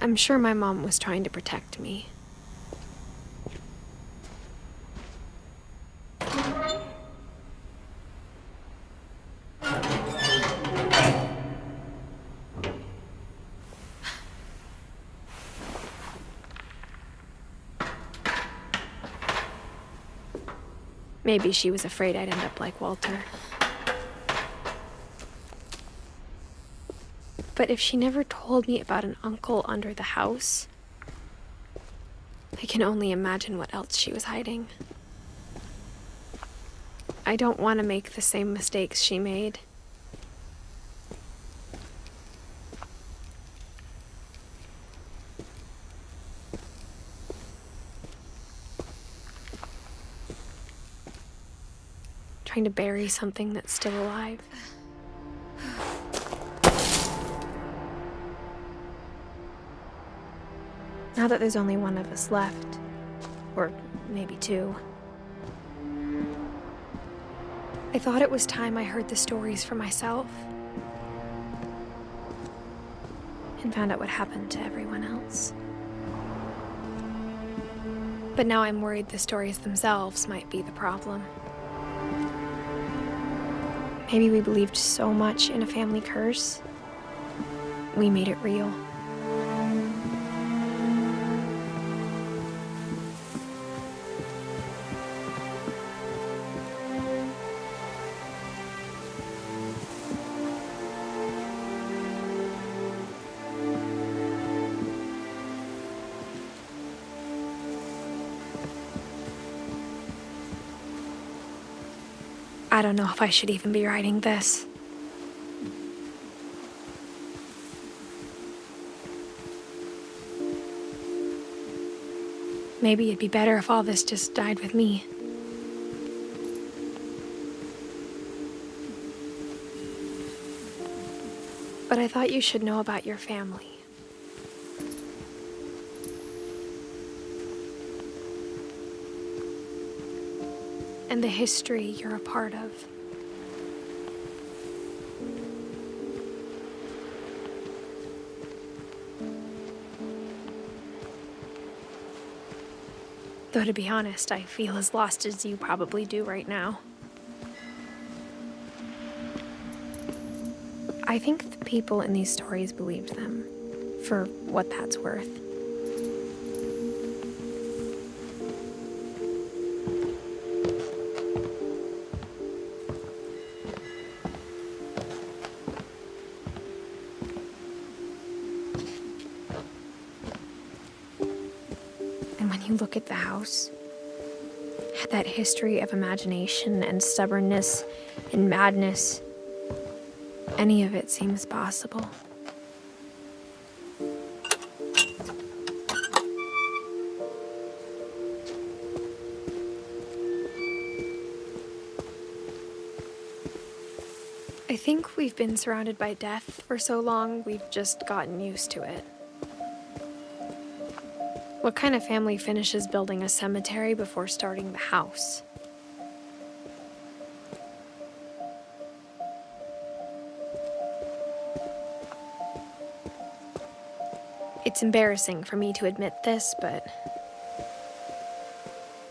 I'm sure my mom was trying to protect me. Maybe she was afraid I'd end up like Walter. But if she never told me about an uncle under the house, I can only imagine what else she was hiding. I don't want to make the same mistakes she made. Trying to bury something that's still alive. Now that there's only one of us left, or maybe two, I thought it was time I heard the stories for myself and found out what happened to everyone else. But now I'm worried the stories themselves might be the problem. Maybe we believed so much in a family curse, we made it real. I don't know if I should even be writing this. Maybe it'd be better if all this just died with me. But I thought you should know about your family. And the history you're a part of. Though to be honest, I feel as lost as you probably do right now. I think the people in these stories believed them, for what that's worth. And when you look at the house, that history of imagination and stubbornness and madness, any of it seems possible. I think we've been surrounded by death for so long, we've just gotten used to it. What kind of family finishes building a cemetery before starting the house? It's embarrassing for me to admit this, but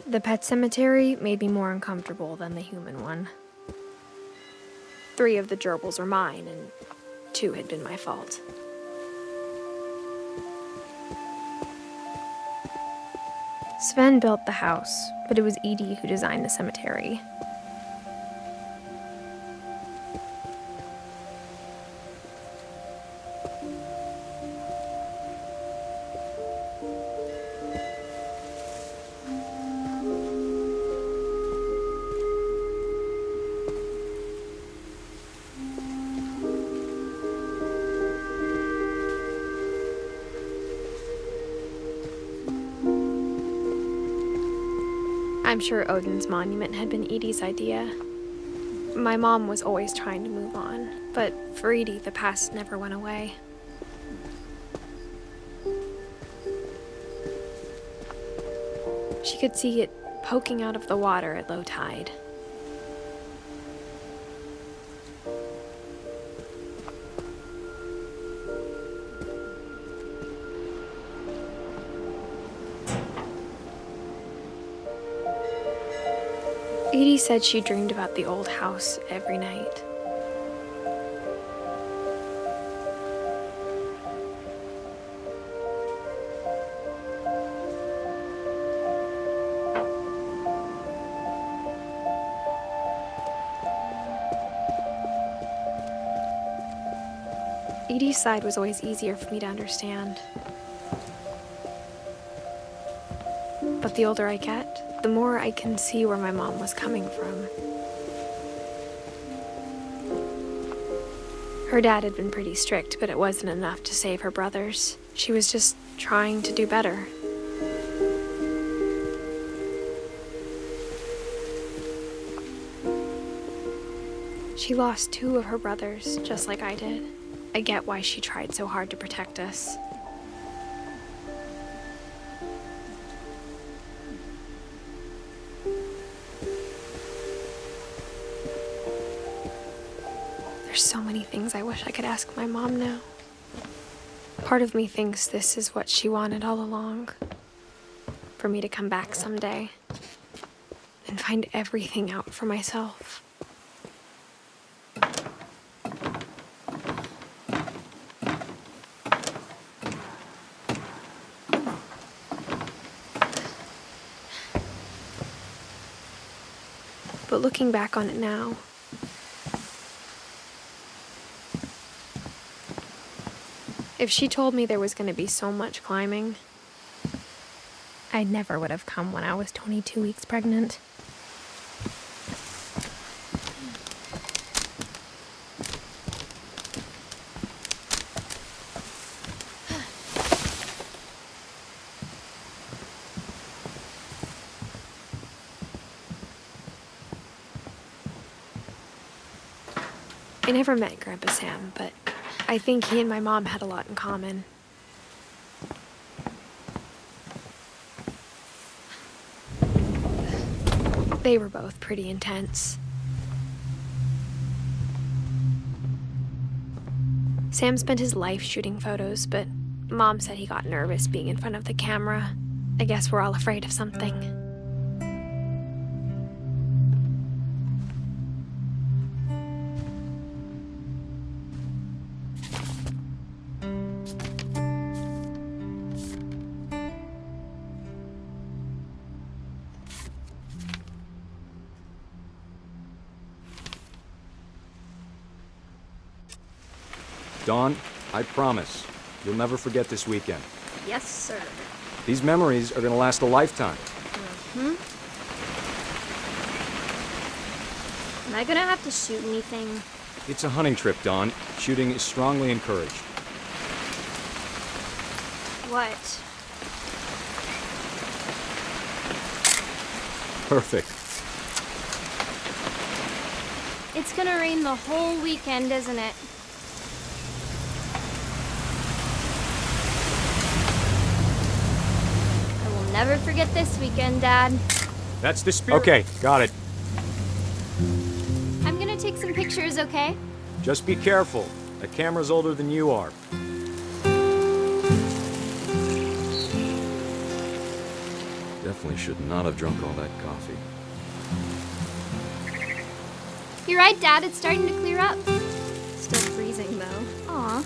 the pet cemetery made me more uncomfortable than the human one. 3 of the gerbils were mine, and 2 had been my fault. Sven built the house, but it was Edie who designed the cemetery. I'm sure Odin's monument had been Edie's idea. My mom was always trying to move on, but for Edie, the past never went away. She could see it poking out of the water at low tide. Edie said she dreamed about the old house every night. Edie's side was always easier for me to understand. But the older I get, the more I can see where my mom was coming from. Her dad had been pretty strict, but it wasn't enough to save her brothers. She was just trying to do better. She lost 2 of her brothers, just like I did. I get why she tried so hard to protect us. There's so many things I wish I could ask my mom now. Part of me thinks this is what she wanted all along. For me to come back someday and find everything out for myself. But looking back on it now, if she told me there was going to be so much climbing, I never would have come when I was 22 weeks pregnant. I never met Grandpa Sam, but I think he and my mom had a lot in common. They were both pretty intense. Sam spent his life shooting photos, but Mom said he got nervous being in front of the camera. I guess we're all afraid of something. Dawn, I promise, you'll never forget this weekend. Yes, sir. These memories are gonna last a lifetime. Am I gonna have to shoot anything? It's a hunting trip, Dawn. Shooting is strongly encouraged. What? Perfect. It's gonna rain the whole weekend, isn't it? I will never forget this weekend, Dad. That's the spirit. Okay, got it. I'm gonna take some pictures, okay? Just be careful. That camera's older than you are. Definitely should not have drunk all that coffee. You're right, Dad. It's starting to clear up. Still freezing, though. Aw.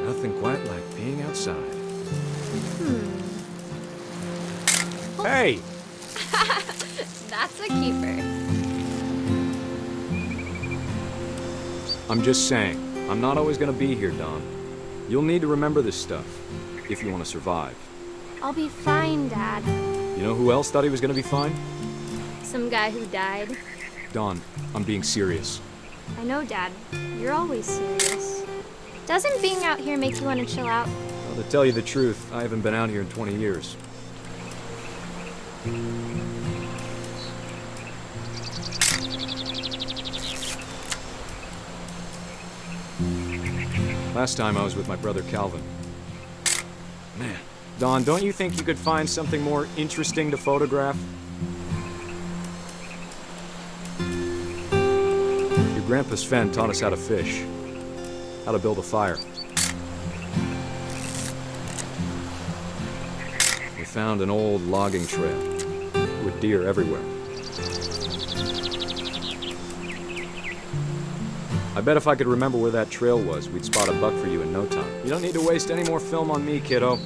Nothing quite like being outside. Oh. Hey! That's a keeper. I'm just saying, I'm not always gonna be here, Dawn. You'll need to remember this stuff, if you want to survive. I'll be fine, Dad. You know who else thought he was gonna be fine? Some guy who died. Dawn, I'm being serious. I know, Dad. You're always serious. Doesn't being out here make you want to chill out? Well, to tell you the truth, I haven't been out here in 20 years. Last time I was with my brother Calvin. Man, Dawn, don't you think you could find something more interesting to photograph? Your grandpa Sven taught us how to fish, how to build a fire. found an old logging trail with deer everywhere. I bet if I could remember where that trail was, we'd spot a buck for you in no time. You don't need to waste any more film on me, kiddo.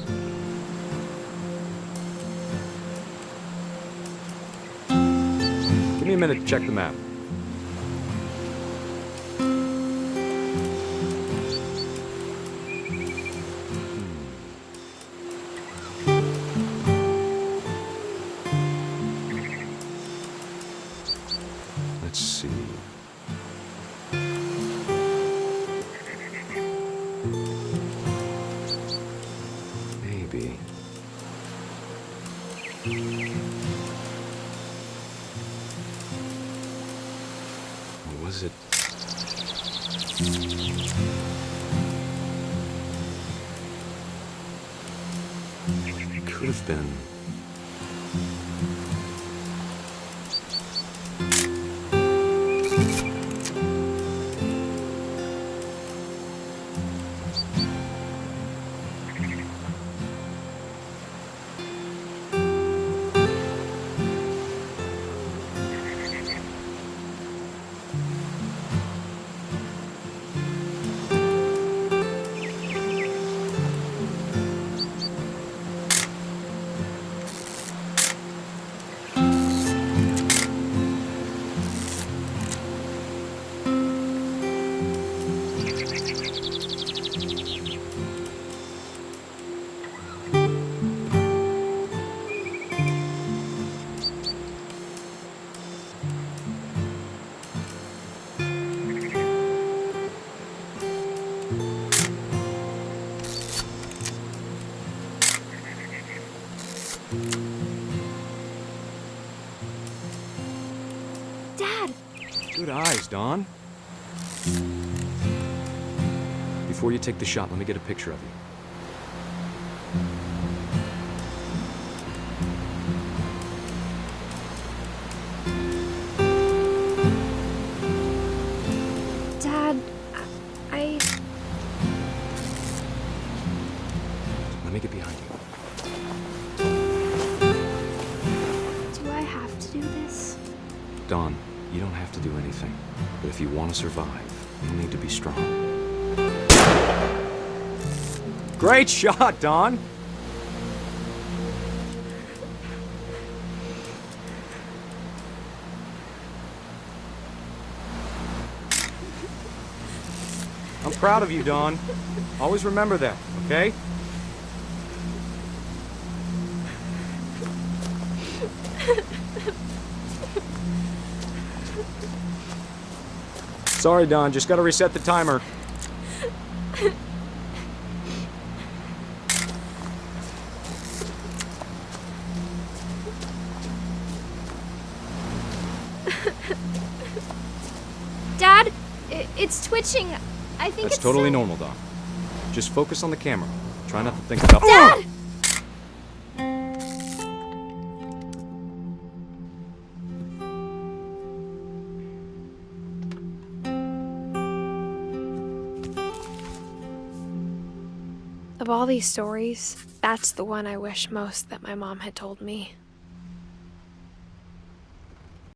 Give me a minute to check the map. Let's see. Maybe. Or was it? It could have been. Dad! Good eyes, Dawn. Before you take the shot, let me get a picture of you. Dad, I... Let me get behind you. Do I have to do this? Dawn, you don't have to do anything. But if you want to survive, you'll need to be strong. Great shot, Dawn! I'm proud of you, Dawn. Always remember that, okay? Sorry, Dawn, just gotta reset the timer. Dad, it's twitching. I think That's it's totally so- normal, Dawn. Just focus on the camera. Try not to think about— Dad! Of all these stories, that's the one I wish most that my mom had told me.